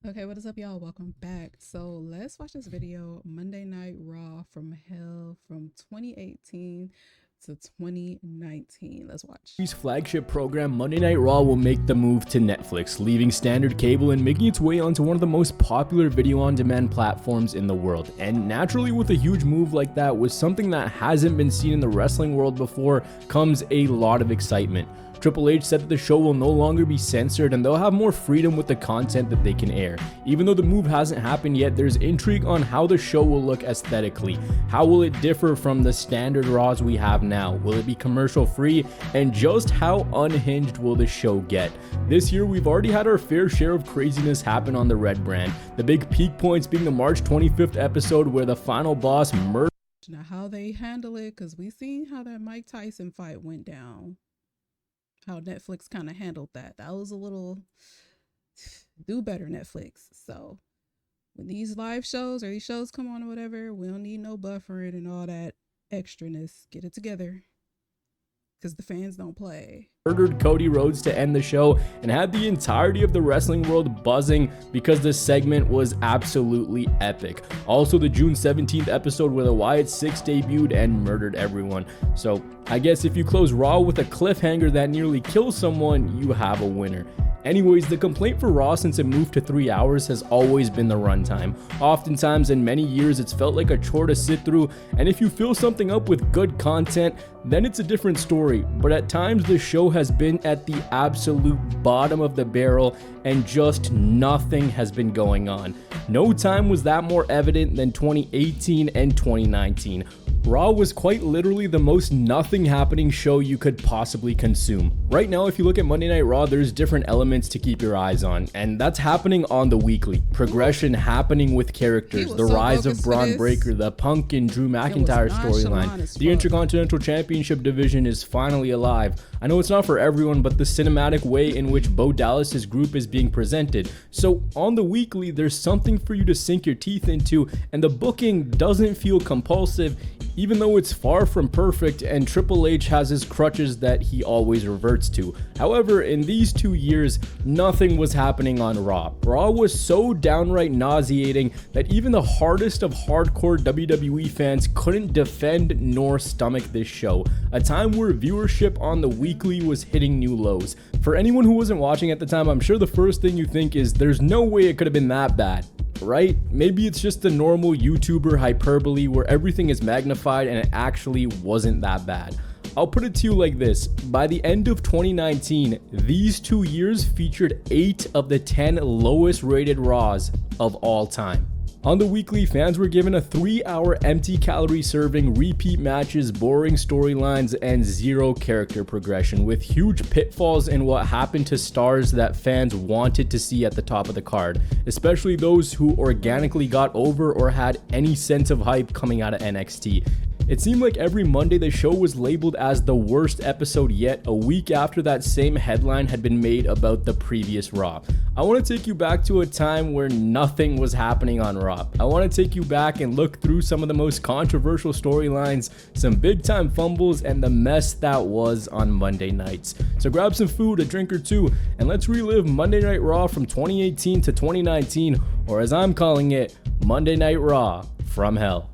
Okay, what is up, y'all? Welcome back. So let's watch this video, Monday Night Raw from Hell from 2018 to 2019. Let's watch. WWE's flagship program, Monday Night Raw, will make the move to Netflix, leaving standard cable and making its way onto one of the most popular video-on-demand platforms in the world. And naturally, with a huge move like that, with something that hasn't been seen in the wrestling world before, comes a lot of excitement. Triple H said that the show will no longer be censored and they'll have more freedom with the content that they can air. Even though the move hasn't happened yet, there's intrigue on how the show will look aesthetically. How will it differ from the standard Raws we have now? Will it be commercial free? And just how unhinged will the show get? This year, we've already had our fair share of craziness happen on the Red brand. The big peak points being the March 25th episode where the final boss murdered. Now, how they handle it, because we seen how that Mike Tyson fight went down. How Netflix kind of handled that. That was a little do better, Netflix. So when these live shows or these shows come on or whatever, we don't need no buffering and all that extraness. Get it together, because the fans don't play. Murdered Cody Rhodes to end the show and had the entirety of the wrestling world buzzing because this segment was absolutely epic. Also, the June 17th episode where the Wyatt Six debuted and murdered everyone. So I guess if you close Raw with a cliffhanger that nearly kills someone, you have a winner. Anyways, the complaint for Raw since it moved to 3 hours has always been the runtime. Oftentimes in many years it's felt like a chore to sit through, and if you fill something up with good content, then it's a different story. But at times the show has been at the absolute bottom of the barrel and just nothing has been going on. No time was that more evident than 2018 and 2019. Raw was quite literally the most nothing happening show you could possibly consume. Right now, if you look at Monday Night Raw, there's different elements to keep your eyes on, and that's happening on the weekly. Progression happening with characters, the rise of Braun Breaker, the Punk and Drew McIntyre storyline. The Intercontinental Championship division is finally alive. I know it's not for everyone, but the cinematic way in which Bo Dallas's group is being presented. So on the weekly, there's something for you to sink your teeth into, and the booking doesn't feel compulsive, even though it's far from perfect and Triple H has his crutches that he always reverts to. However, in these 2 years, nothing was happening on Raw. Raw was so downright nauseating that even the hardest of hardcore WWE fans couldn't defend nor stomach this show, a time where viewership on the weekly was hitting new lows. For anyone who wasn't watching at the time, I'm sure the first thing you think is there's no way it could have been that bad. Right? Maybe it's just the normal YouTuber hyperbole where everything is magnified and it actually wasn't that bad. I'll put it to you like this: by the end of 2019, these 2 years featured 8 of the 10 lowest rated Raws of all time. On the weekly, fans were given a 3-hour empty calorie serving, repeat matches, boring storylines, and zero character progression, with huge pitfalls in what happened to stars that fans wanted to see at the top of the card, especially those who organically got over or had any sense of hype coming out of NXT. It seemed like every Monday the show was labeled as the worst episode yet, a week after that same headline had been made about the previous Raw. I want to take you back to a time where nothing was happening on Raw. I want to take you back and look through some of the most controversial storylines, some big time fumbles, and the mess that was on Monday nights. So grab some food, a drink or two, and let's relive Monday Night Raw from 2018 to 2019, or as I'm calling it, Monday Night Raw from Hell.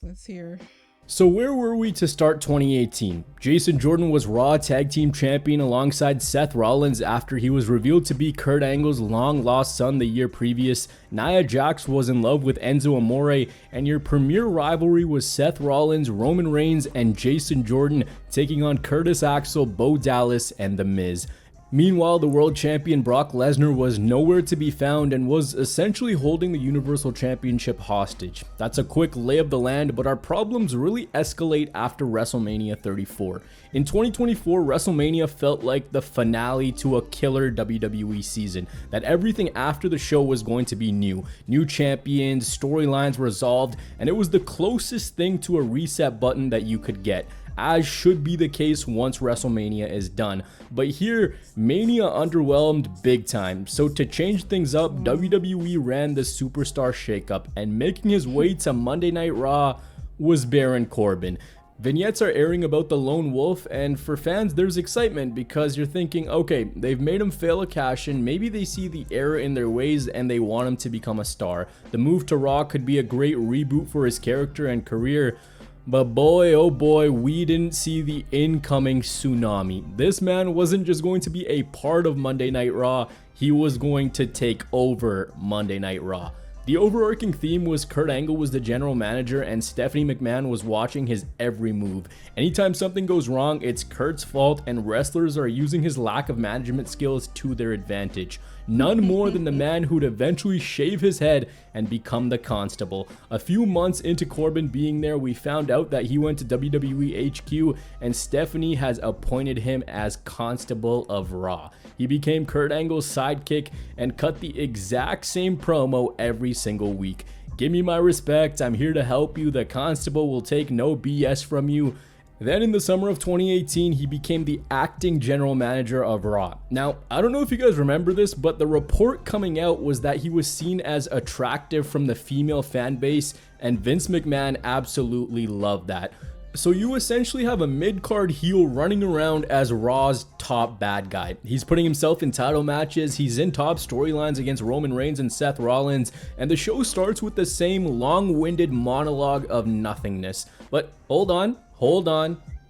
Let's hear. So where were we to start 2018? Jason Jordan was Raw Tag Team Champion alongside Seth Rollins after he was revealed to be Kurt Angle's long-lost son the year previous. Nia Jax was in love with Enzo Amore, and your premier rivalry was Seth Rollins, Roman Reigns, and Jason Jordan taking on Curtis Axel, Bo Dallas, and The Miz. Meanwhile, the world champion Brock Lesnar was nowhere to be found and was essentially holding the Universal Championship hostage. That's a quick lay of the land, but our problems really escalate after WrestleMania 34. In 2024, WrestleMania felt like the finale to a killer WWE season, that everything after the show was going to be new. New champions, storylines resolved, and it was the closest thing to a reset button that you could get, as should be the case once WrestleMania is done. But here, Mania underwhelmed big time, so to change things up, WWE ran the Superstar shakeup, and making his way to Monday Night Raw was Baron Corbin. Vignettes are airing about the lone wolf, and for fans there's excitement because you're thinking, okay, they've made him fail a cash-in, maybe they see the error in their ways and they want him to become a star. The move to Raw could be a great reboot for his character and career, but boy oh boy, we didn't see the incoming tsunami. This man wasn't just going to be a part of Monday Night Raw, he was going to take over Monday Night Raw. The overarching theme was Kurt Angle was the general manager and Stephanie McMahon was watching his every move. Anytime something goes wrong, it's Kurt's fault, and wrestlers are using his lack of management skills to their advantage. None more than the man who'd eventually shave his head and become the constable. A few months into Corbin being there, we found out that he went to WWE HQ and Stephanie has appointed him as constable of Raw. He became Kurt Angle's sidekick and cut the exact same promo every single week. Give me my respect, I'm here to help you, the constable will take no BS from you. Then in the summer of 2018, he became the acting general manager of Raw. Now, I don't know if you guys remember this, but the report coming out was that he was seen as attractive from the female fan base, and Vince McMahon absolutely loved that. So you essentially have a mid-card heel running around as Raw's top bad guy. He's putting himself in title matches, he's in top storylines against Roman Reigns and Seth Rollins, and the show starts with the same long-winded monologue of nothingness. But hold on,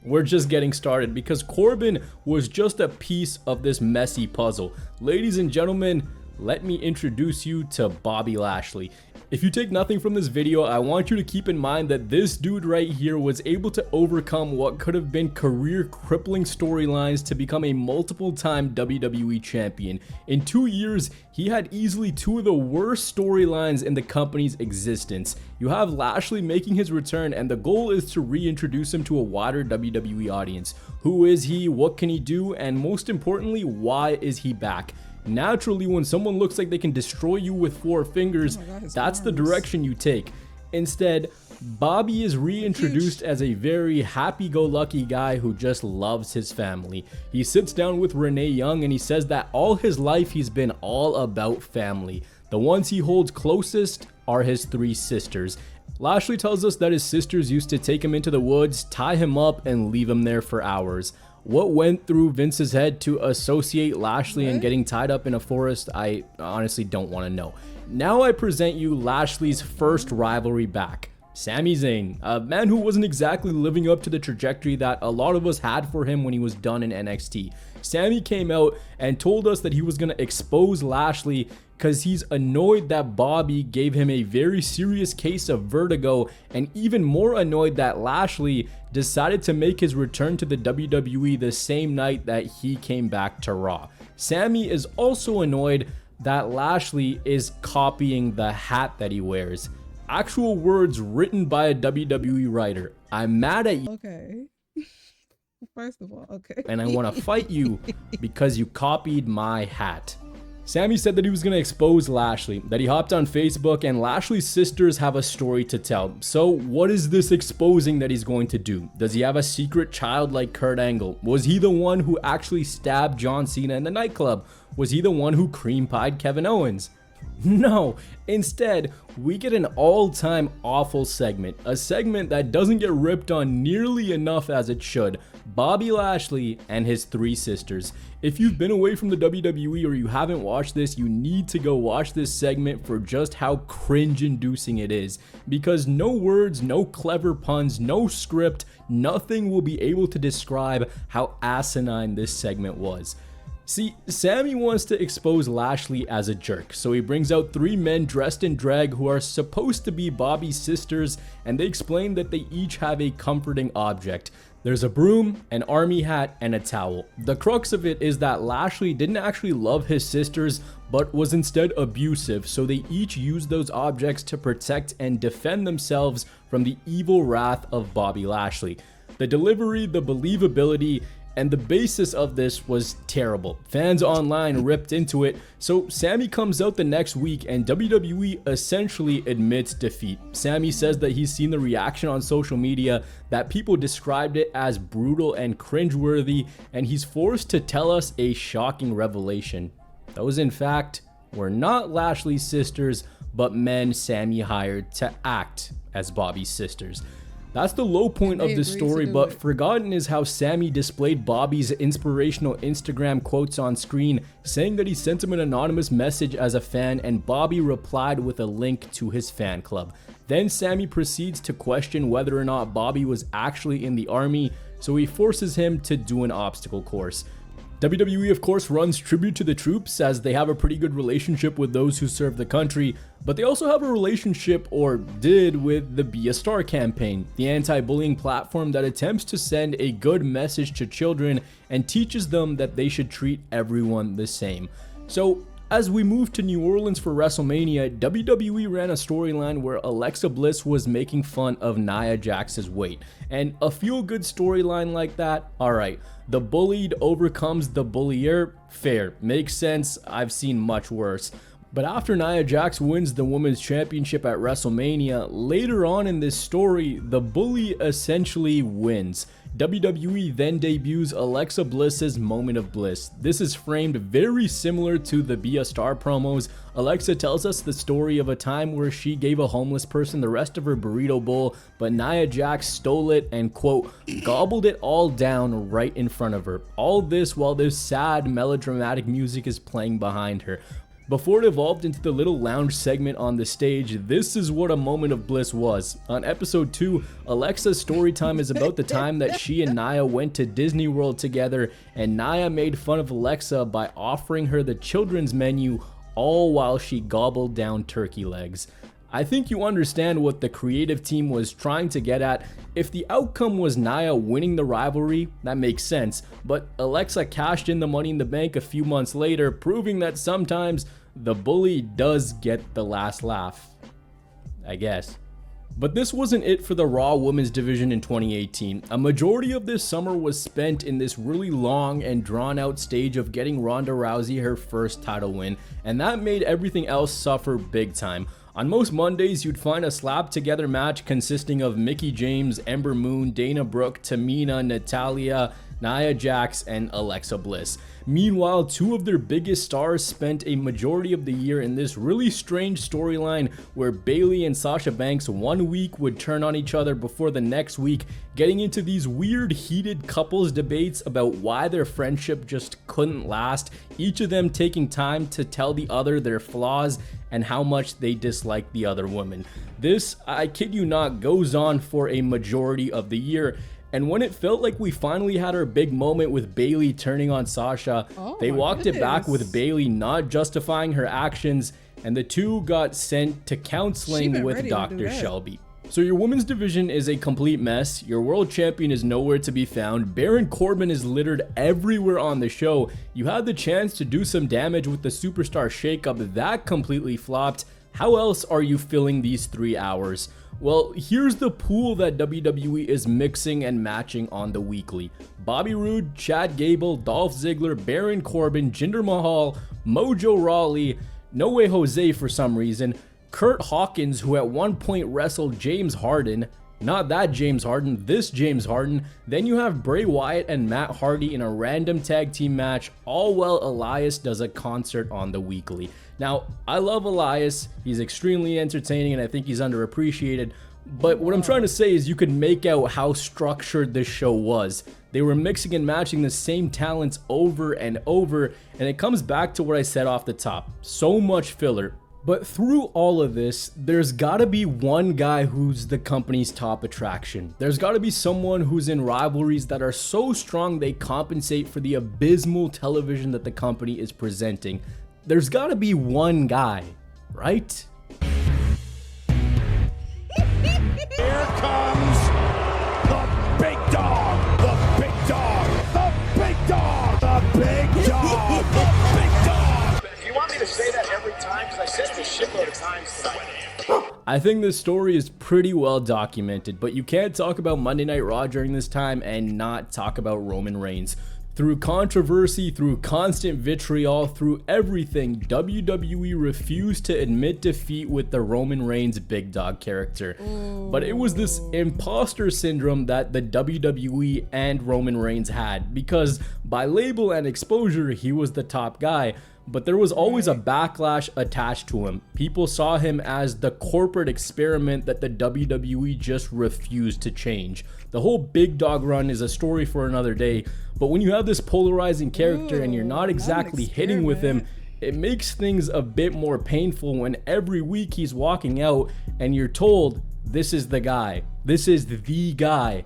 we're just getting started because Corbin was just a piece of this messy puzzle. Ladies and gentlemen, let me introduce you to Bobby Lashley. If you take nothing from this video, I want you to keep in mind that this dude right here was able to overcome what could have been career crippling storylines to become a multiple-time WWE champion. In 2 years, he had easily two of the worst storylines in the company's existence. You have Lashley making his return, and the goal is to reintroduce him to a wider WWE audience. Who is he? What can he do? And most importantly, why is he back? Naturally, when someone looks like they can destroy you with 4 fingers, that's the direction you take. Instead, Bobby is reintroduced as a very happy-go-lucky guy who just loves his family. He sits down with Renee Young and he says that all his life he's been all about family. The ones he holds closest are his 3 sisters. Lashley tells us that his sisters used to take him into the woods, tie him up, and leave him there for hours. What went through Vince's head to associate Lashley and getting tied up in a forest, I honestly don't want to know. Now I present you Lashley's first rivalry back. Sami Zayn, a man who wasn't exactly living up to the trajectory that a lot of us had for him when he was done in NXT. Sami came out and told us that he was going to expose Lashley because he's annoyed that Bobby gave him a very serious case of vertigo, and even more annoyed that Lashley decided to make his return to the WWE the same night that he came back to Raw. Sami is also annoyed that Lashley is copying the hat that he wears. Actual words written by a WWE writer. I'm mad at you. Okay. First of all, okay. And I want to fight you because you copied my hat. Sami said that he was going to expose Lashley, that he hopped on Facebook, and Lashley's sisters have a story to tell. So what is this exposing that he's going to do? Does he have a secret child like Kurt Angle? Was he the one who actually stabbed John Cena in the nightclub? Was he the one who cream pied Kevin Owens? No, instead, we get an all-time awful segment, a segment that doesn't get ripped on nearly enough as it should. Bobby Lashley and his 3 sisters. If you've been away from the WWE or you haven't watched this, you need to go watch this segment for just how cringe-inducing it is. Because no words, no clever puns, no script, nothing will be able to describe how asinine this segment was. See, Sami wants to expose Lashley as a jerk, so he brings out 3 men dressed in drag who are supposed to be Bobby's sisters, and they explain that they each have a comforting object. There's a broom, an army hat, and a towel. The crux of it is that Lashley didn't actually love his sisters, but was instead abusive, so they each used those objects to protect and defend themselves from the evil wrath of Bobby Lashley. The delivery, the believability, and the basis of this was terrible. Fans online ripped into it, so Sami comes out the next week and WWE essentially admits defeat. Sami says that he's seen the reaction on social media, that people described it as brutal and cringeworthy, and he's forced to tell us a shocking revelation. Those, in fact, were not Lashley's sisters, but men Sami hired to act as Bobby's sisters. That's the low point of the story, but it. forgotten is how Sami displayed Bobby's inspirational Instagram quotes on screen, saying that he sent him an anonymous message as a fan, and Bobby replied with a link to his fan club. Then Sami proceeds to question whether or not Bobby was actually in the army, so he forces him to do an obstacle course. WWE, of course, runs tribute to the troops as they have a pretty good relationship with those who serve the country, but they also have a relationship, or did, with the Be a Star campaign, the anti-bullying platform that attempts to send a good message to children and teaches them that they should treat everyone the same. So, as we move to New Orleans for WrestleMania, WWE ran a storyline where Alexa Bliss was making fun of Nia Jax's weight. And a feel-good storyline like that, alright. The bullied overcomes the bullier, fair, makes sense, I've seen much worse. But after Nia Jax wins the Women's Championship at WrestleMania, later on in this story, the bully essentially wins. WWE then debuts Alexa Bliss's Moment of Bliss. This is framed very similar to the Be a Star promos. Alexa tells us the story of a time where she gave a homeless person the rest of her burrito bowl, but Nia Jax stole it and, quote, gobbled it all down right in front of her. All this while this sad melodramatic music is playing behind her. Before it evolved into the little lounge segment on the stage, this is what a Moment of Bliss was. On episode 2, Alexa's story time is about the time that she and Nia went to Disney World together, and Nia made fun of Alexa by offering her the children's menu, all while she gobbled down turkey legs. I think you understand what the creative team was trying to get at. If the outcome was Nia winning the rivalry, that makes sense, but Alexa cashed in the Money in the Bank a few months later, proving that sometimes the bully does get the last laugh, I guess. But this wasn't it for the Raw Women's division in 2018. A majority of this summer was spent in this really long and drawn out stage of getting Ronda Rousey her first title win, and that made everything else suffer big time. On most Mondays, you'd find a slapped together match consisting of Mickie James, Ember Moon, Dana Brooke, Tamina, Natalya, Nia Jax, and Alexa Bliss. Meanwhile, two of their biggest stars spent a majority of the year in this really strange storyline where Bayley and Sasha Banks one week would turn on each other before the next week, getting into these weird heated couples debates about why their friendship just couldn't last, each of them taking time to tell the other their flaws and how much they dislike the other woman. This, I kid you not, goes on for a majority of the year. And when it felt like we finally had our big moment with Bayley turning on Sasha, they walked it back with Bayley not justifying her actions, and the two got sent to counseling with Dr. Shelby. So your women's division is a complete mess, your world champion is nowhere to be found, Baron Corbin is littered everywhere on the show, you had the chance to do some damage with the superstar shakeup, that completely flopped. How else are you filling these 3 hours? Well, here's the pool that WWE is mixing and matching on the weekly. Bobby Roode, Chad Gable, Dolph Ziggler, Baron Corbin, Jinder Mahal, Mojo Rawley, No Way Jose for some reason, Kurt Hawkins, who at one point wrestled James Harden, not that James Harden, this James Harden. Then you have Bray Wyatt and Matt Hardy in a random tag team match, all while Elias does a concert on the weekly. Now, I love Elias, he's extremely entertaining and I think he's underappreciated, but what I'm trying to say is you could make out how structured this show was. They were mixing and matching the same talents over and over, and it comes back to what I said off the top, so much filler. But through all of this, there's gotta be one guy who's the company's top attraction. There's gotta be someone who's in rivalries that are so strong they compensate for the abysmal television that the company is presenting. There's gotta be one guy, right? Here comes the big dog, the big dog, the big dog, the big dog, the big dog. Do you want me to say that every time? Because I said it a shitload of times tonight. I think this story is pretty well documented, but you can't talk about Monday Night Raw during this time and not talk about Roman Reigns. Through controversy, through constant vitriol, through everything, WWE refused to admit defeat with the Roman Reigns big dog character. But it was this imposter syndrome that the WWE and Roman Reigns had, because by label and exposure, he was the top guy. but there was always a backlash attached to him. People saw him as the corporate experiment that the WWE just refused to change. The whole big dog run is a story for another day, but when you have this polarizing character and you're not exactly hitting with him, it makes things a bit more painful when every week he's walking out and you're told, this is the guy. This is the guy.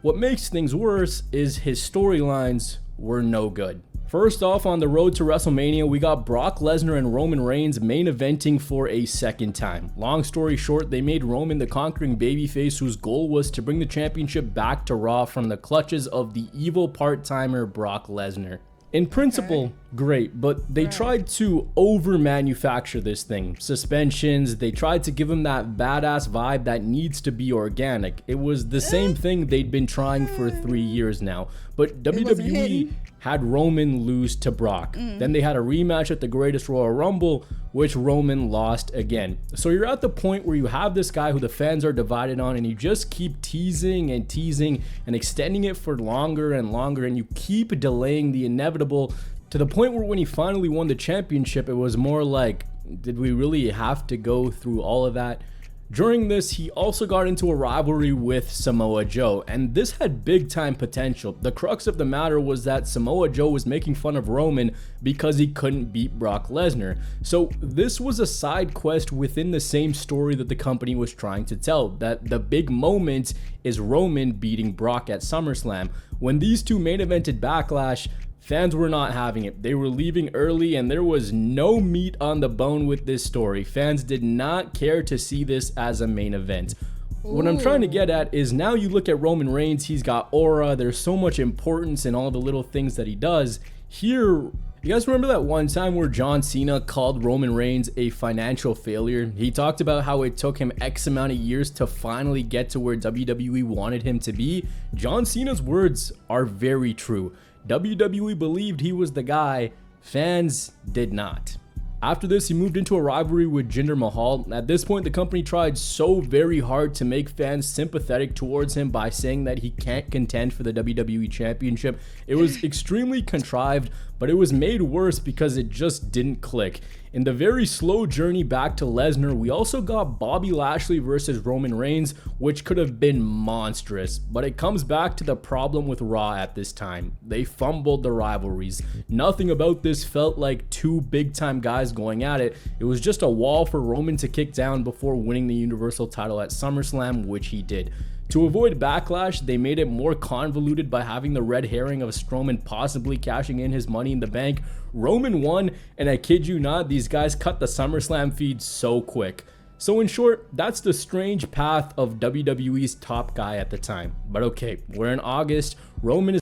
What makes things worse is his storylines were no good. First off, on the road to WrestleMania, we got Brock Lesnar and Roman Reigns main eventing for a second time. Long story short, they made Roman the conquering babyface whose goal was to bring the championship back to Raw from the clutches of the evil part-timer Brock Lesnar. In principle, great, but they tried to over-manufacture this thing. Suspensions, they tried to give him that badass vibe that needs to be organic. It was the same thing they'd been trying for 3 years now, but WWE had Roman lose to Brock. Then they had a rematch at the Greatest Royal Rumble, which Roman lost again. So you're at the point where you have this guy who the fans are divided on, and you just keep teasing and extending it for longer and longer, and you keep delaying the inevitable to the point where when he finally won the championship, it was more like, did we really have to go through all of that? During this, he also got into a rivalry with Samoa Joe, and this had big time potential. The crux of the matter was that Samoa Joe was making fun of Roman because he couldn't beat Brock Lesnar. So this was a side quest within the same story that the company was trying to tell, that the big moment is Roman beating Brock at SummerSlam. When these two main evented Backlash, fans were not having it. They were leaving early and there was no meat on the bone with this story. Fans did not care to see this as a main event. What I'm trying to get at is now you look at Roman Reigns, he's got aura, there's so much importance in all the little things that he does. Here, you guys remember that one time where John Cena called Roman Reigns a financial failure? He talked about how it took him X amount of years to finally get to where WWE wanted him to be. John Cena's words are very true. WWE believed he was the guy, fans did not. After this, he moved into a rivalry with Jinder Mahal. At this point, the company tried so very hard to make fans sympathetic towards him by saying that he can't contend for the WWE Championship. It was extremely contrived, but it was made worse because it just didn't click. In the very slow journey back to Lesnar, we also got Bobby Lashley versus Roman Reigns, which could have been monstrous, but it comes back to the problem with Raw at this time. They fumbled the rivalries. Nothing about this felt like two big time guys going at it. It was just a wall for Roman to kick down before winning the Universal title at SummerSlam, which he did. To avoid backlash, they made it more convoluted by having the red herring of Strowman possibly cashing in his Money in the Bank. Roman won, and I kid you not, these guys cut the SummerSlam feed so quick. So in short, that's the strange path of WWE's top guy at the time. But okay, we're in August, Roman is...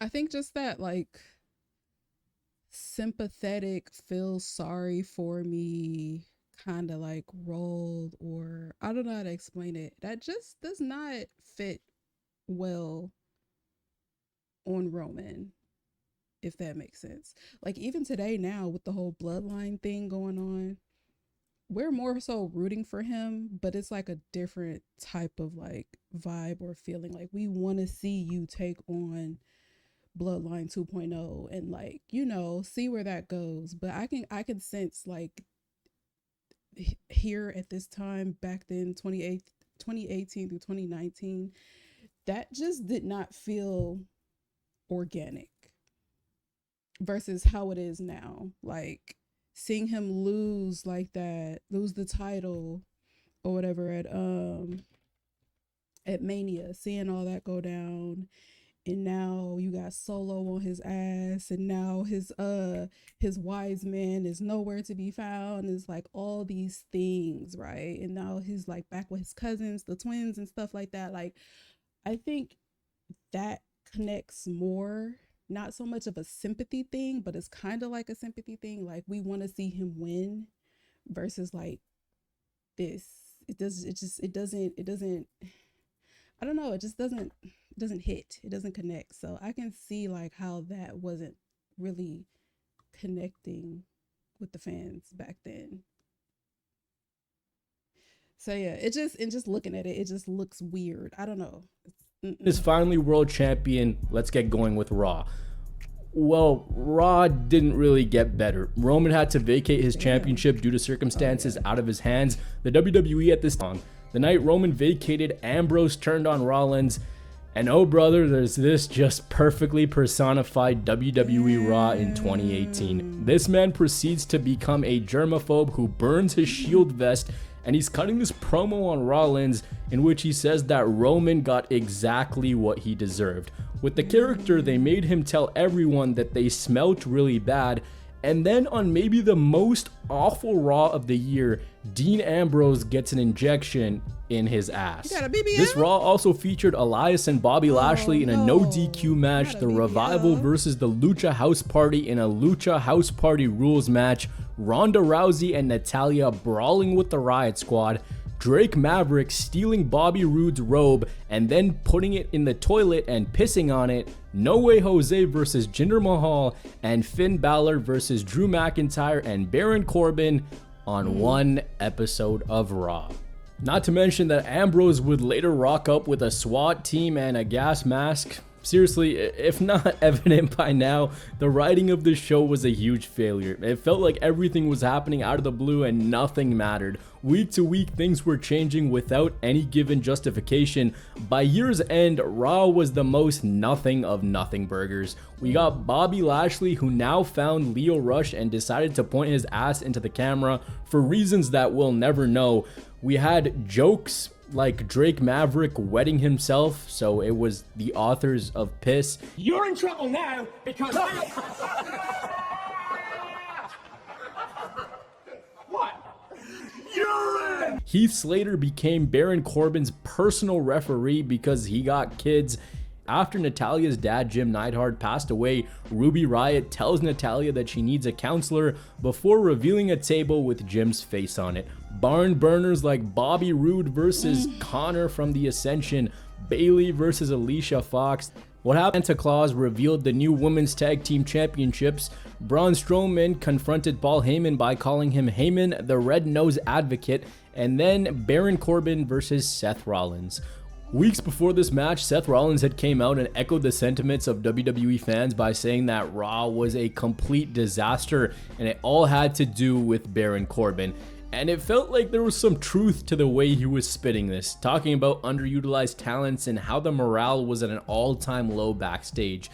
I think just that, like, sympathetic, feel sorry for me kind of like rolled, or I don't know how to explain it. That just does not fit well on Roman, if that makes sense. Like even today now with the whole bloodline thing going on, we're more so rooting for him, but it's like a different type of like vibe or feeling. Like we want to see you take on Bloodline 2.0 and like, you know, see where that goes. But I can sense like here at this time back then, 2018 through 2019, that just did not feel organic versus how it is now. Like seeing him lose like that, lose the title or whatever at Mania, seeing all that go down, and now you got Solo on his ass, and now his wise man is nowhere to be found. It's like all these things, right? And now he's like back with his cousins, the twins and stuff like that. Like I think that connects more, not so much of a sympathy thing, but it's kind of like a sympathy thing. Like we want to see him win versus like this. It doesn't I don't know, it just doesn't hit. It doesn't connect. So I can see like how that wasn't really connecting with the fans back then. So yeah, it just looking at it, it just looks weird. I don't know. Is finally world champion. Let's get going with Raw. Well, Raw didn't really get better. Roman had to vacate his championship due to circumstances out of his hands. The WWE at this time. The night Roman vacated, Ambrose turned on Rollins. And oh brother, there's this just perfectly personified WWE Raw in 2018. This man proceeds to become a germaphobe who burns his shield vest, and he's cutting this promo on Rollins in which he says that Roman got exactly what he deserved. With the character, they made him tell everyone that they smelt really bad, and then on maybe the most awful Raw of the year, Dean Ambrose gets an injection in his ass. This Raw also featured Elias and Bobby Lashley in a no DQ match, the Revival versus the Lucha House Party in a Lucha House Party rules match, Ronda Rousey and Natalya brawling with the Riot Squad, Drake Maverick stealing Bobby Roode's robe and then putting it in the toilet and pissing on it, No Way Jose versus Jinder Mahal, and Finn Balor versus Drew McIntyre and Baron Corbin on one episode of Raw. Not to mention that Ambrose would later rock up with a SWAT team and a gas mask. Seriously, if not evident by now, the writing of this show was a huge failure. It felt like everything was happening out of the blue and nothing mattered. Week to week, things were changing without any given justification. By year's end, Raw was the most nothing of nothing burgers. We got Bobby Lashley, who now found Leo Rush and decided to point his ass into the camera for reasons that we'll never know. We had jokes like Drake Maverick wetting himself, so it was the authors of piss. You're in trouble now because What? You're in! Heath Slater became Baron Corbin's personal referee because he got kids. After Natalya's dad, Jim Neidhart, passed away, Ruby Riott tells Natalya that she needs a counselor before revealing a table with Jim's face on it. Barn burners like Bobby Roode versus Connor from the Ascension, Bayley versus Alicia Fox. What happened to Claus revealed the new Women's Tag Team Championships. Braun Strowman confronted Paul Heyman by calling him Heyman the Red-Nosed Advocate, and then Baron Corbin versus Seth Rollins. Weeks before this match, Seth Rollins had came out and echoed the sentiments of WWE fans by saying that Raw was a complete disaster and it all had to do with Baron Corbin. And it felt like there was some truth to the way he was spitting this, talking about underutilized talents and how the morale was at an all-time low backstage.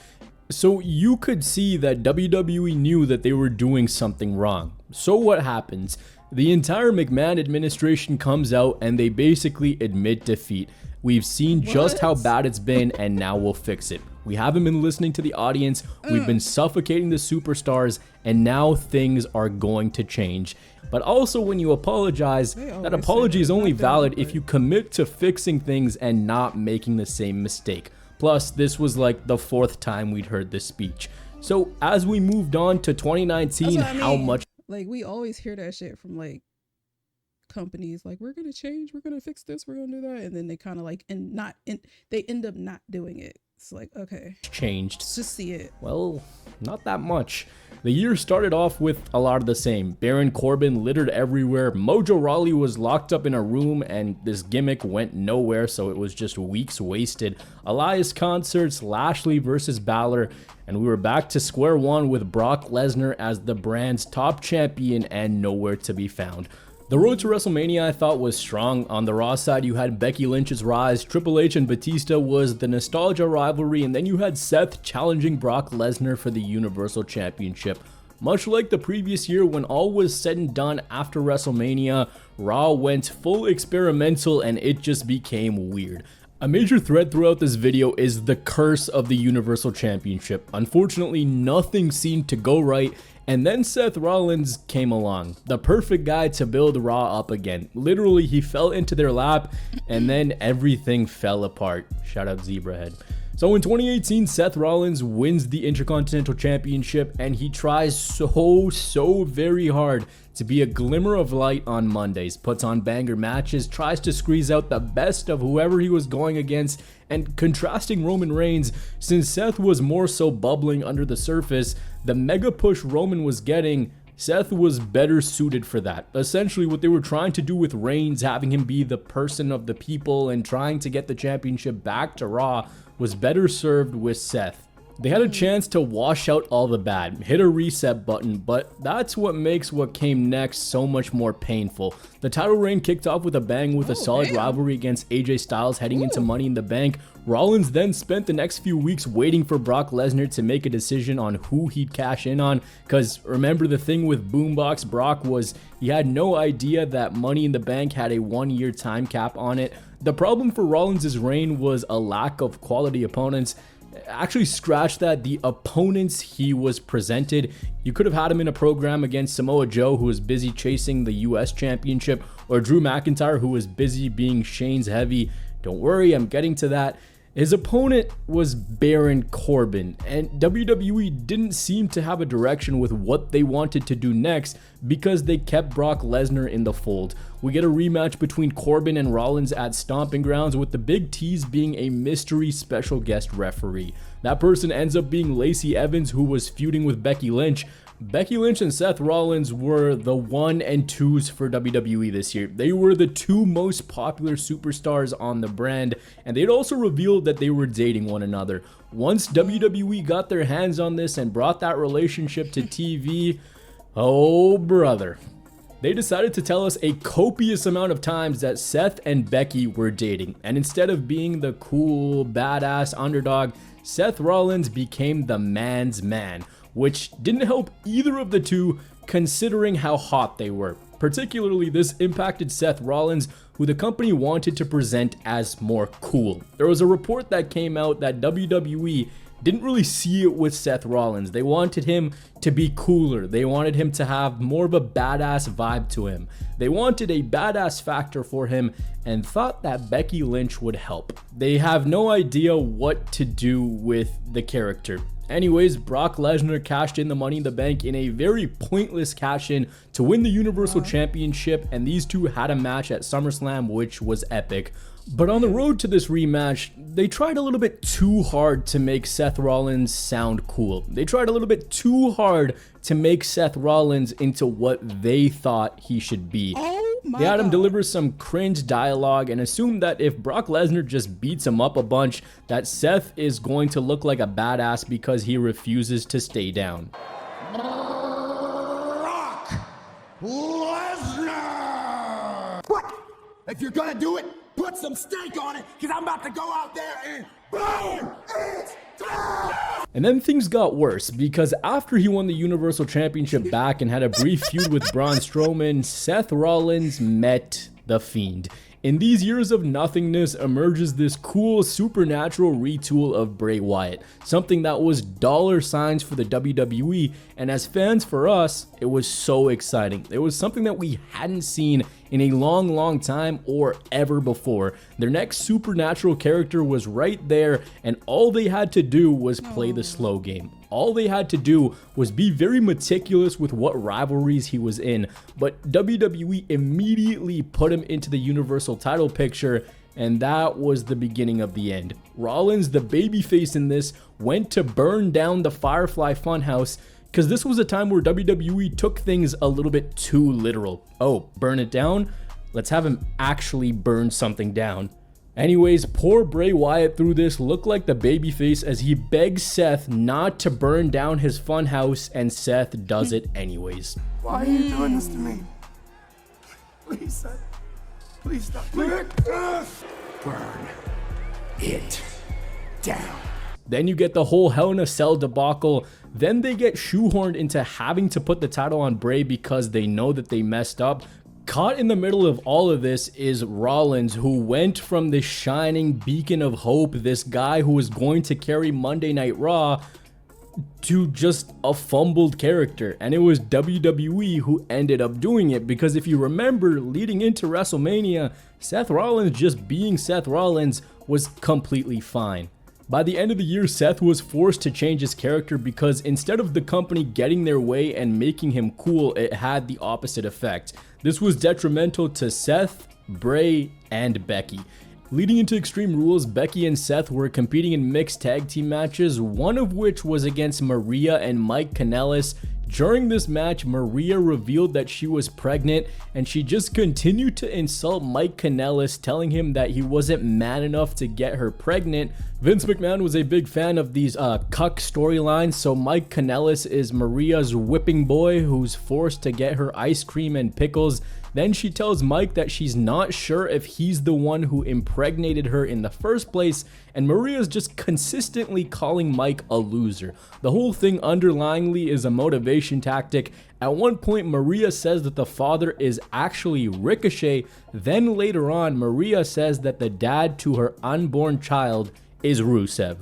So you could see that WWE knew that they were doing something wrong. So what happens? The entire McMahon administration comes out and they basically admit defeat. We've seen just how bad it's been and now we'll fix it. We haven't been listening to the audience, we've been suffocating the superstars, and now things are going to change. But also when you apologize, that apology is only valid if you commit to fixing things and not making the same mistake. Plus, this was like the 4th time we'd heard this speech. So as we moved on to 2019, how much... Like, we always hear that shit from, like, companies, like, we're gonna change, we're gonna fix this, we're gonna do that, and then they kind of like, they end up not doing it. It's like, okay, changed. Let's just see it. Well, not that much. The year started off with a lot of the same. Baron Corbin littered everywhere. Mojo Rawley was locked up in a room and this gimmick went nowhere, so it was just weeks wasted. Elias concerts, Lashley versus Balor, and we were back to square one with Brock Lesnar as the brand's top champion and nowhere to be found. The road to WrestleMania I thought was strong. On the Raw side, you had Becky Lynch's rise, Triple H and Batista was the nostalgia rivalry, and then you had Seth challenging Brock Lesnar for the Universal Championship. Much like the previous year, when all was said and done after WrestleMania, Raw went full experimental and it just became weird. A major thread throughout this video is the curse of the Universal Championship. Unfortunately, nothing seemed to go right, and then Seth Rollins came along, the perfect guy to build Raw up again. Literally, he fell into their lap, and then everything fell apart. Shout out Zebrahead. So in 2018, Seth Rollins wins the Intercontinental Championship, and he tries so very hard to be a glimmer of light on Mondays, puts on banger matches, tries to squeeze out the best of whoever he was going against, and contrasting Roman Reigns, since Seth was more so bubbling under the surface, the mega push Roman was getting, Seth was better suited for that. Essentially what they were trying to do with Reigns, having him be the person of the people and trying to get the championship back to Raw, was better served with Seth. They had a chance to wash out all the bad, hit a reset button, but that's what makes what came next so much more painful. The title reign kicked off with a bang with a solid rivalry against AJ Styles heading into Money in the Bank. Rollins then spent the next few weeks waiting for Brock Lesnar to make a decision on who he'd cash in on, because remember the thing with Boombox Brock was he had no idea that Money in the Bank had a 1-year time cap on it. The problem for Rollins' reign was a lack of quality opponents. Actually, scratch that, the opponents he was presented. You could have had him in a program against Samoa Joe, who was busy chasing the US Championship, or Drew McIntyre, who was busy being Shane's heavy. Don't worry, I'm getting to that. His opponent was Baron Corbin, and WWE didn't seem to have a direction with what they wanted to do next because they kept Brock Lesnar in the fold. We get a rematch between Corbin and Rollins at Stomping Grounds, with the big tease being a mystery special guest referee. That person ends up being Lacey Evans, who was feuding with Becky Lynch. Becky Lynch and Seth Rollins were the 1 and 2s for WWE this year. They were the 2 most popular superstars on the brand, and they'd also revealed that they were dating one another. Once WWE got their hands on this and brought that relationship to TV, oh brother. They decided to tell us a copious amount of times that Seth and Becky were dating, and instead of being the cool, badass underdog, Seth Rollins became the man's man, which didn't help either of the two considering how hot they were. Particularly, this impacted Seth Rollins, who the company wanted to present as more cool. There was a report that came out that WWE didn't really see it with Seth Rollins. They wanted him to be cooler. They wanted him to have more of a badass vibe to him. They wanted a badass factor for him and thought that Becky Lynch would help. They have no idea what to do with the character. Anyways, Brock Lesnar cashed in the Money in the Bank in a very pointless cash-in to win the Universal Championship, and these two had a match at SummerSlam, which was epic. But on the road to this rematch, they tried a little bit too hard to make Seth Rollins sound cool. They tried a little bit too hard to make Seth Rollins into what they thought he should be. They had him deliver some cringe dialogue and assume that if Brock Lesnar just beats him up a bunch, that Seth is going to look like a badass because he refuses to stay down. Brock Lesnar! What? If you're gonna do it, put some steak on it, because I'm about to go out there and burn it down! And then things got worse, because after he won the Universal Championship back and had a brief feud with Braun Strowman, Seth Rollins met the Fiend. In these years of nothingness emerges this cool supernatural retool of Bray Wyatt, something that was dollar signs for the WWE, and as fans for us, it was so exciting. It was something that we hadn't seen in a long time or ever before. Their next supernatural character was right there, and all they had to do was play the slow game. All they had to do was be very meticulous with what rivalries he was in, but WWE immediately put him into the Universal title picture, and that was the beginning of the end. Rollins, the babyface in this, went to burn down the Firefly Funhouse, because this was a time where WWE took things a little bit too literal. Oh, burn it down? Let's have him actually burn something down. Anyways, poor Bray Wyatt through this looked like the babyface as he begs Seth not to burn down his funhouse, and Seth does it anyways. Why are you doing this to me? Please, Seth. Please stop. Burn it down. Then you get the whole Hell in a Cell debacle. Then they get shoehorned into having to put the title on Bray because they know that they messed up. Caught in the middle of all of this is Rollins, who went from this shining beacon of hope, this guy who was going to carry Monday Night Raw, to just a fumbled character. And it was WWE who ended up doing it, because if you remember, leading into WrestleMania, Seth Rollins just being Seth Rollins was completely fine. By the end of the year, Seth was forced to change his character because instead of the company getting their way and making him cool, it had the opposite effect. This was detrimental to Seth, Bray, and Becky. Leading into Extreme Rules, Becky and Seth were competing in mixed tag team matches, one of which was against Maria and Mike Kanellis, During this match, Maria revealed that she was pregnant, and she just continued to insult Mike Kanellis, telling him that he wasn't man enough to get her pregnant. Vince McMahon was a big fan of these cuck storylines, so Mike Kanellis is Maria's whipping boy who's forced to get her ice cream and pickles. Then she tells Mike that she's not sure if he's the one who impregnated her in the first place, and Maria's just consistently calling Mike a loser. The whole thing underlyingly is a motivation tactic. At one point, Maria says that the father is actually Ricochet. Then later on, Maria says that the dad to her unborn child is Rusev.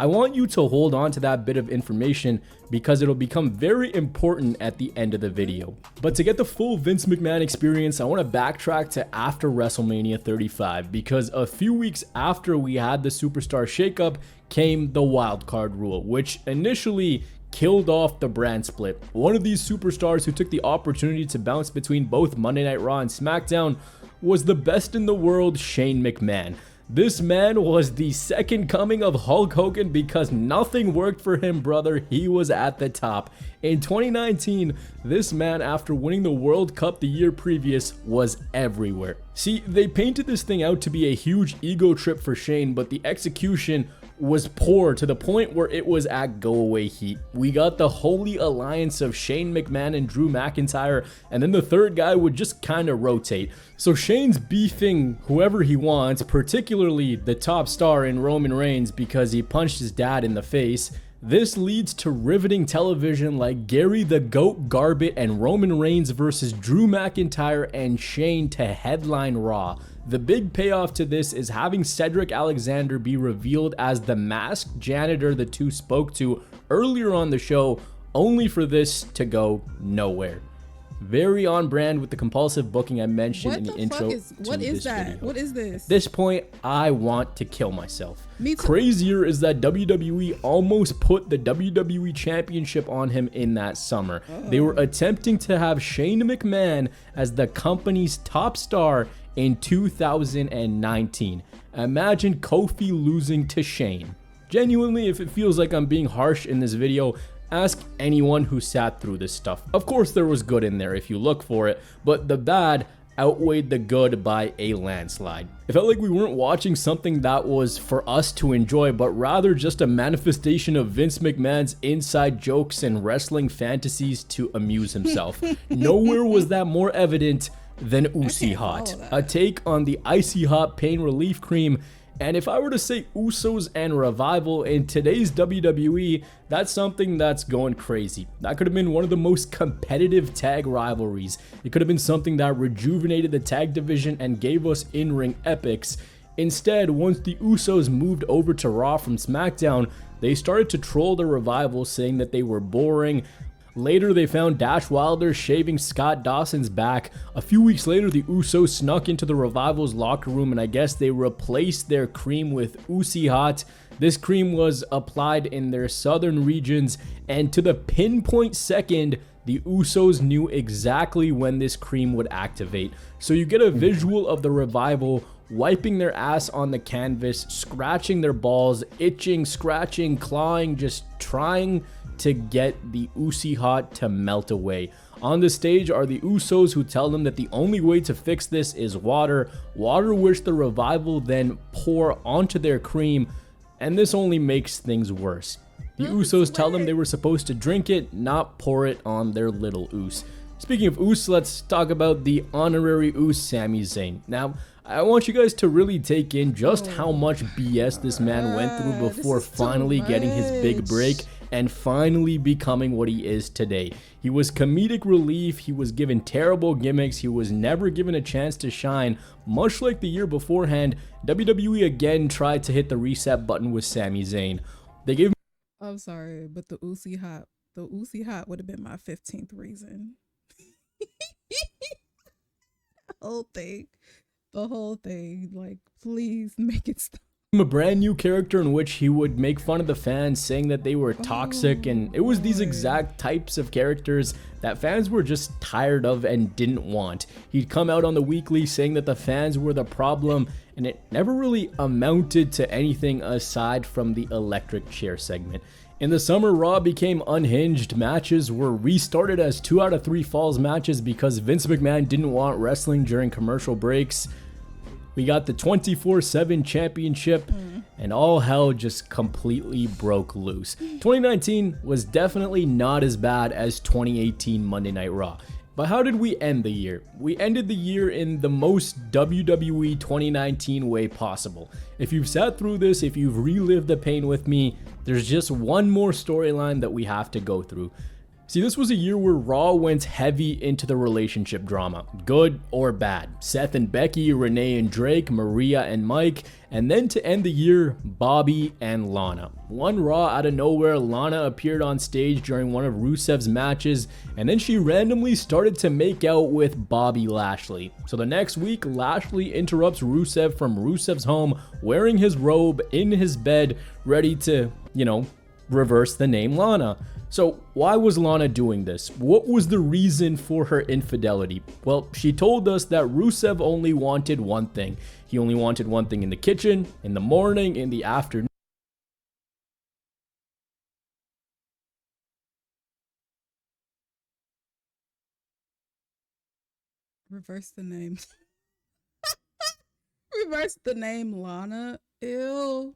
I want you to hold on to that bit of information because it'll become very important at the end of the video. But to get the full Vince McMahon experience, I want to backtrack to after WrestleMania 35, because a few weeks after we had the Superstar shakeup came the wildcard rule, which initially killed off the brand split. One of these superstars who took the opportunity to bounce between both Monday Night Raw and SmackDown was the best in the world, Shane McMahon. This man was the second coming of Hulk Hogan because nothing worked for him, brother. He was at the top. In 2019, this man, after winning the World Cup the year previous, was everywhere. See, they painted this thing out to be a huge ego trip for Shane, but the execution was poor to the point where it was at go away heat. We got the holy alliance of Shane McMahon and Drew McIntyre, and then the third guy would just kind of rotate. So Shane's beefing whoever he wants, particularly the top star in Roman Reigns because he punched his dad in the face. This leads to riveting television like Gary the Goat Garbett and Roman Reigns versus Drew McIntyre and Shane to headline Raw. The big payoff to this is having Cedric Alexander be revealed as the masked janitor the two spoke to earlier on the show, only for this to go nowhere. Very on brand with the compulsive booking I mentioned in the intro. What is that? What is this? At this point, I want to kill myself. Me too. Crazier is that WWE almost put the WWE Championship on him in that summer. They were attempting to have Shane McMahon as the company's top star in 2019. Imagine Kofi losing to Shane. Genuinely, if it feels like I'm being harsh in this video, ask anyone who sat through this stuff. Of course there was good in there if you look for it, but the bad outweighed the good by a landslide. It felt like we weren't watching something that was for us to enjoy, but rather just a manifestation of Vince McMahon's inside jokes and wrestling fantasies to amuse himself. Nowhere was that more evident than Ucey Hot, a take on the icy hot pain relief cream. And if I were to say Usos and Revival in today's WWE, that's something that's going crazy. That could have been one of the most competitive tag rivalries. It could have been something that rejuvenated the tag division and gave us in-ring epics. Instead, once the Usos moved over to Raw from SmackDown, they started to troll the Revival, saying that they were boring. Later, they found Dash Wilder shaving Scott Dawson's back. A few weeks later, the Usos snuck into the Revival's locker room, and I guess they replaced their cream with Ucey Hot. This cream was applied in their southern regions, and to the pinpoint second, the Usos knew exactly when this cream would activate. So you get a visual of the Revival wiping their ass on the canvas, scratching their balls, itching, scratching, clawing, just trying to get the Ucey Hot to melt away. On the stage are the Usos, who tell them that the only way to fix this is water, which the Revival then pour onto their cream, and this only makes things worse. The Usos tell them they were supposed to drink it, not pour it on their little Uce. Speaking of Uce, let's talk about the honorary Uce, Sami Zayn. Now, I want you guys to really take in just how much BS this man went through before finally getting his big break and finally becoming what he is today. He was comedic relief, he was given terrible gimmicks, he was never given a chance to shine. Much like the year beforehand, WWE again tried to hit the reset button with Sami Zayn. They gave I'm sorry, but the Ucey Hot would have been my 15th reason. The whole thing, like, please make it stop. a brand new character in which he would make fun of the fans, saying that they were toxic, and it was these exact types of characters that fans were just tired of and didn't want. He'd come out on the weekly saying that the fans were the problem, and it never really amounted to anything aside from the electric chair segment. In the summer, Raw became unhinged. Matches were restarted as 2 out of 3 falls matches because Vince McMahon didn't want wrestling during commercial breaks. We got the 24/7 championship, and all hell just completely broke loose. 2019 was definitely not as bad as 2018 Monday Night Raw. But how did we end the year? We ended the year in the most WWE 2019 way possible. If you've sat through this, if you've relived the pain with me, there's just one more storyline that we have to go through. See, this was a year where Raw went heavy into the relationship drama, good or bad. Seth and Becky, Renee and Drake, Maria and Mike, and then to end the year, Bobby and Lana. One Raw out of nowhere, Lana appeared on stage during one of Rusev's matches, and then she randomly started to make out with Bobby Lashley. So the next week, Lashley interrupts Rusev from Rusev's home, wearing his robe in his bed, ready to, reverse the name Lana. So why was Lana doing this? What was the reason for her infidelity? Well, she told us that Rusev only wanted one thing. He only wanted one thing in the kitchen, in the morning, in the afternoon. Reverse the name. Reverse the name Lana. Ew.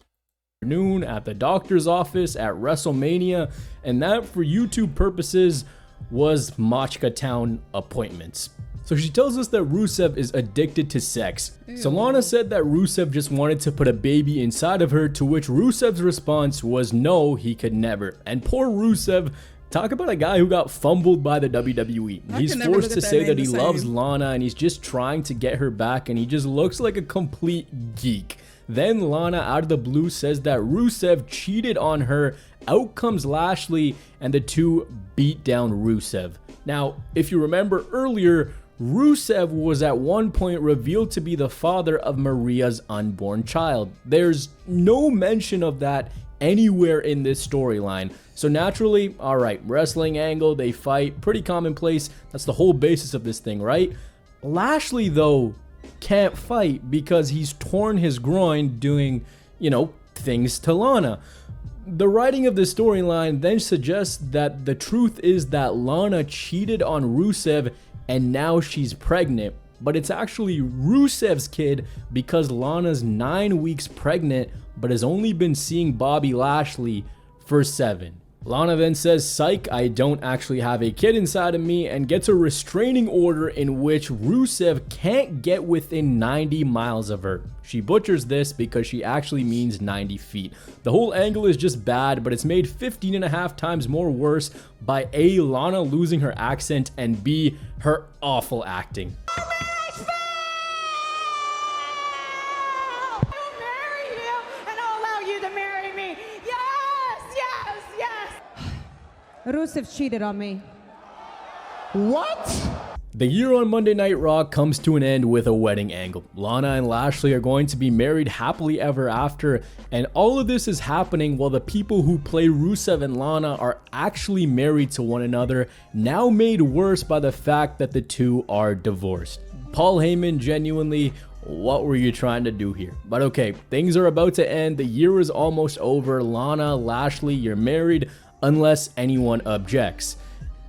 At the doctor's office at WrestleMania, and that for YouTube purposes was Machka Town appointments. So she tells us that Rusev is addicted to sex. So Lana said that Rusev just wanted to put a baby inside of her, to which Rusev's response was no, he could never. And poor Rusev, talk about a guy who got fumbled by the WWE. He's forced to say that he loves Lana and he's just trying to get her back, and he just looks like a complete geek. Then Lana out of the blue says that Rusev cheated on her. Out comes Lashley, and the two beat down Rusev. Now, if you remember earlier, Rusev was at one point revealed to be the father of Maria's unborn child. There's no mention of that anywhere in this storyline. So naturally, alright, wrestling angle, they fight, pretty commonplace. That's the whole basis of this thing, right? Lashley, though, can't fight because he's torn his groin doing, things to Lana. The writing of the storyline then suggests that the truth is that Lana cheated on Rusev and now she's pregnant, but it's actually Rusev's kid because Lana's 9 weeks pregnant but has only been seeing Bobby Lashley for 7. Lana then says, psych, I don't actually have a kid inside of me, and gets a restraining order in which Rusev can't get within 90 miles of her. She butchers this because she actually means 90 feet. The whole angle is just bad, but it's made 15.5 times more worse by A, Lana losing her accent, and B, her awful acting. Rusev cheated on me. What? The year on Monday Night Raw comes to an end with a wedding angle. Lana and Lashley are going to be married happily ever after, and all of this is happening while the people who play Rusev and Lana are actually married to one another, now made worse by the fact that the two are divorced. Paul Heyman genuinely, what were you trying to do here? But okay, things are about to end. The year is almost over. Lana, Lashley, you're married, unless anyone objects.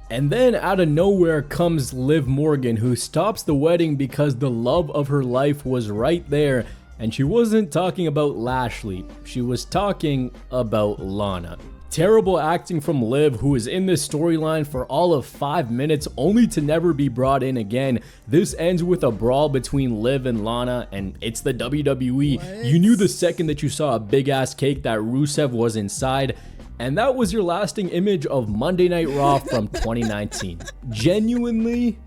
And then out of nowhere comes Liv Morgan, who stops the wedding because the love of her life was right there, and she wasn't talking about Lashley, she was talking about Lana. Terrible acting from Liv, who is in this storyline for all of 5 minutes only to never be brought in again. This ends with a brawl between Liv and Lana, and it's the WWE. What? You knew the second that you saw a big ass cake that Rusev was inside. And that was your lasting image of Monday Night Raw from 2019. Genuinely,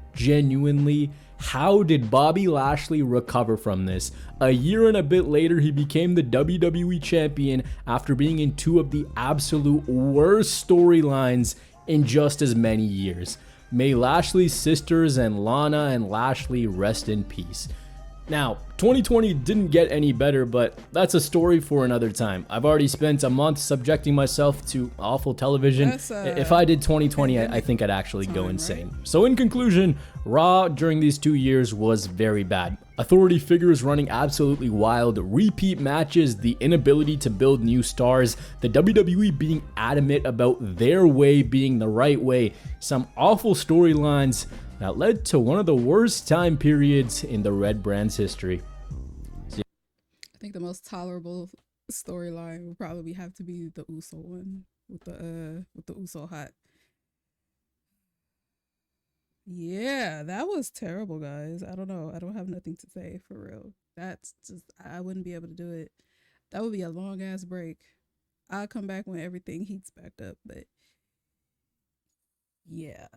how did Bobby Lashley recover from this? A year and a bit later, he became the WWE champion after being in 2 of the absolute worst storylines in just as many years. May Lashley's sisters and Lana and Lashley rest in peace. Now, 2020 didn't get any better, but that's a story for another time. I've already spent a month subjecting myself to awful television. If I did 2020, I think I'd actually go insane. Right? So in conclusion, Raw during these 2 years was very bad. Authority figures running absolutely wild, repeat matches, the inability to build new stars, the WWE being adamant about their way being the right way, some awful storylines that led to one of the worst time periods in the Red Brand's history. I think the most tolerable storyline would probably have to be the Uso one with the Uso Hot. Yeah, that was terrible, guys. I don't know. I don't have nothing to say for real. That's just, I wouldn't be able to do it. That would be a long ass break. I'll come back when everything heats back up, but yeah.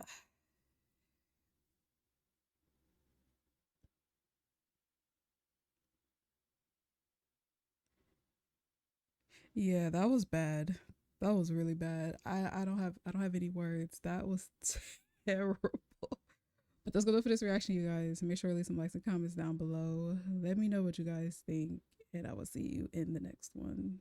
Yeah, that was bad. That was really bad. I don't have any words. That was terrible. But that's gonna do for this reaction, you guys. Make sure to leave some likes and comments down below. Let me know what you guys think, and I will see you in the next one.